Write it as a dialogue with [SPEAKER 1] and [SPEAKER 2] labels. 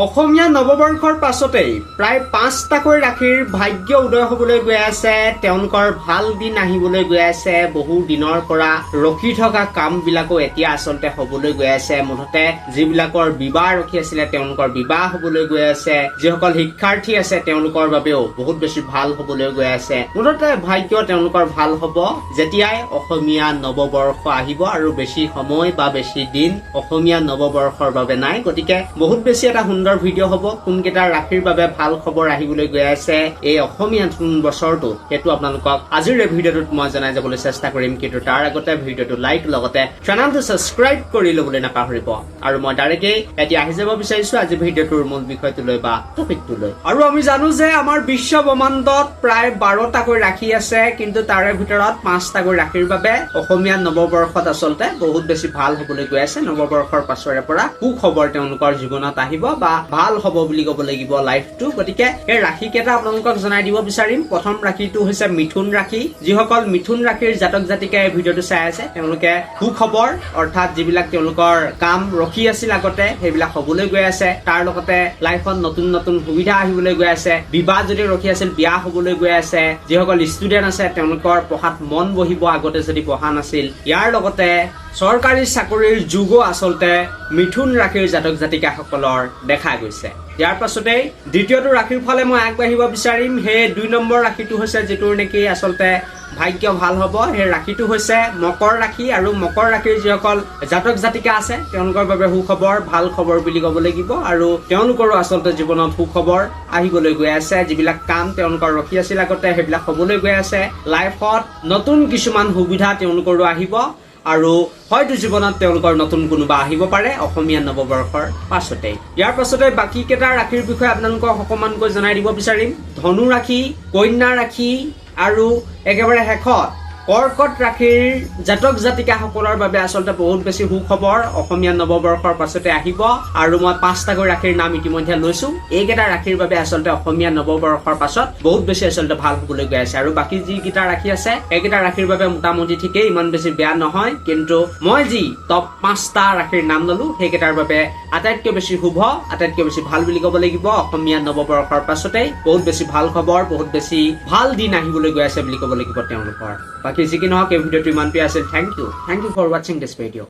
[SPEAKER 1] অসমীয়া নৱবৰ্ষৰ পাছতেই প্ৰায় 5টাকৈ ৰাশিৰ ভাগ্য উদয় হ'বলৈ গৈ আছে। তেওঁলোকৰ ভাল দিন আহিবলৈ গৈ আছে। বহু দিনৰ পৰা ৰখি থকা কামবিলাকো এতিয়া আচলতে হ'বলৈ গৈ আছে। মুঠতে যিবিলাকৰ বিবাহ ৰখি আছিলে তেওঁলোকৰ বিবাহ হ'বলৈ গৈ আছে। যিসকল শিক্ষাৰ্থী আছে তেওঁলোকৰ বাবেও বহুত বেছি ভাল হ'বলৈ গৈ আছে। মুঠতে ভাগ্য তেওঁলোকৰ ভাল হ'ব যেতিয়াই অসমীয়া নৱবৰ্ষ আহিব, আৰু বেছি সময় বা বেছি দিন অসমীয়া নৱবৰ্ষৰ বাবে নাই। গতিকে বহুত বেছি এটা সুন্দৰ ভিডিঅ' হ'ব। কোনকেইটা ৰাশিৰ বাবে ভাল খবৰ আহিবলৈ গৈ আছে এই অসমীয়া নতুন বছৰটো, সেইটো আপোনালোকক আজিৰ এই ভিডিঅ'টোত মই জনাই যাবলৈ চেষ্টা কৰিম। কিন্তু তাৰ আগতে ভিডিঅ'টো লাইক লগতে চেনেলটো ছাবস্ক্ৰাইব কৰি ল'বলৈ নাপাহৰিব। আৰু মই ডাইৰেক্টলি এতিয়া আহি যাব বিচাৰিছো আজি ভিডিঅ'টোৰ মূল বিষয়টোলৈ বা টপিকটোলৈ। আৰু আমি জানো যে আমাৰ বিশ্ব ব্ৰহ্মাণ্ডত প্ৰায় 12টাকৈ ৰাশি আছে, কিন্তু তাৰে ভিতৰত 5টাকৈ ৰাশিৰ বাবে অসমীয়া নৱবৰ্ষত আচলতে বহুত বেছি ভাল হ'বলৈ গৈ আছে। নৱবৰ্ষৰ পাছৰে পৰা সুখবৰ তেওঁলোকৰ জীৱনত আহিব বা ভাল হ'ব বুলি ক'ব লাগিব লাইফটো। গতিকে এই ৰাশি কেইটা আপোনালোকক জনাই দিব বিচাৰিম। প্ৰথম ৰাশিটো হৈছে মিথুন ৰাশি। যিসকল মিথুন ৰাশিৰ জাতক জাতিকাই এই ভিডিঅ'টো চাই আছে তেওঁলোকে সুখবৰ, অৰ্থাৎ যিবিলাক তেওঁলোকৰ কাম ৰখি আছিল আগতে সেইবিলাক হ'বলৈ গৈ আছে। তাৰ লগতে লাইফত নতুন নতুন সুবিধা আহিবলৈ গৈ আছে। বিবাহ যদি ৰখি আছিল বিয়া হ'বলৈ গৈ আছে। যিসকল ষ্টুডেন্ট আছে তেওঁলোকৰ পঢ়াত মন বহিব আগতে যদি পঢ়া নাছিল। ইয়াৰ লগতে চৰকাৰী চাকৰিৰ যুগো আচলতে মিথুন ৰাশিৰ জাতক জাতিকাসকলৰ দেখা গৈছে। ইয়াৰ পাছতেই দ্বিতীয়টো ৰাশিৰ ফালে মই আগবাঢ়িব বিচাৰিম। সেই 2 নম্বৰ ৰাশিটো হৈছে যিটোৰ নেকি আচলতে ভাগ্য ভাল হ'ব। সেই ৰাশিটো হৈছে মকৰ ৰাশি। আৰু মকৰ ৰাশিৰ যিসকল জাতক জাতিকা আছে তেওঁলোকৰ বাবে সুখবৰ, ভাল খবৰ বুলি ক'ব লাগিব। আৰু তেওঁলোকৰো আচলতে জীৱনত সুখবৰ আহিবলৈ গৈ আছে। যিবিলাক কাম তেওঁলোকৰ ৰখি আছিল আগতে সেইবিলাক হ'বলৈ গৈ আছে। লাইফত নতুন কিছুমান সুবিধা তেওঁলোকৰো আহিব, আৰু হয়তো জীৱনত তেওঁলোকৰ নতুন কোনোবা আহিব পাৰে অসমীয়া নৱবৰ্ষৰ পাছতেই। ইয়াৰ পাছতে বাকী কেইটা ৰাশিৰ বিষয়ে আপোনালোকক অকণমানকৈ জনাই দিব বিচাৰিম। ধনু ৰাশি, কন্যা ৰাশি আৰু একেবাৰে শেষত কৰ্কট ৰাশিৰ জাতক জাতিকাসকলৰ বাবে আচলতে বহুত বেছি সুখবৰ অসমীয়া নৱবৰ্ষৰ পাছতে আহিব। আৰু মই 5টাকৈ ৰাশিৰ নাম ইতিমধ্যে লৈছো। এইকেইটা ৰাশিৰ বাবে আচলতে অসমীয়া নৱবৰ্ষৰ পাছত বহুত বেছি আচলতে ভাল হ'বলৈ গৈ আছে। আৰু বাকী যিকেইটা ৰাশি আছে এইকেইটা ৰাশিৰ বাবে মোটামুটি ঠিকেই, ইমান বেছি বেয়া নহয়। কিন্তু মই যি টপ 5টা ৰাশিৰ নাম ললো সেইকেইটাৰ বাবে আটাইতকৈ বেছি শুভ, আটাইতকৈ বেছি ভাল বুলি ক'ব লাগিব। অসমীয়া নৱবৰ্ষৰ পাছতেই বহুত বেছি ভাল খবৰ, বহুত বেছি ভাল দিন আহিবলৈ গৈ আছে বুলি ক'ব লাগিব তেওঁলোকৰ। বাকী যি কি নহওক এই ভিডিঅ'টো ইমানটোৱে আছিল। থেংক ইউ ফৰ ৱাচিং দিছ ভিডিঅ'।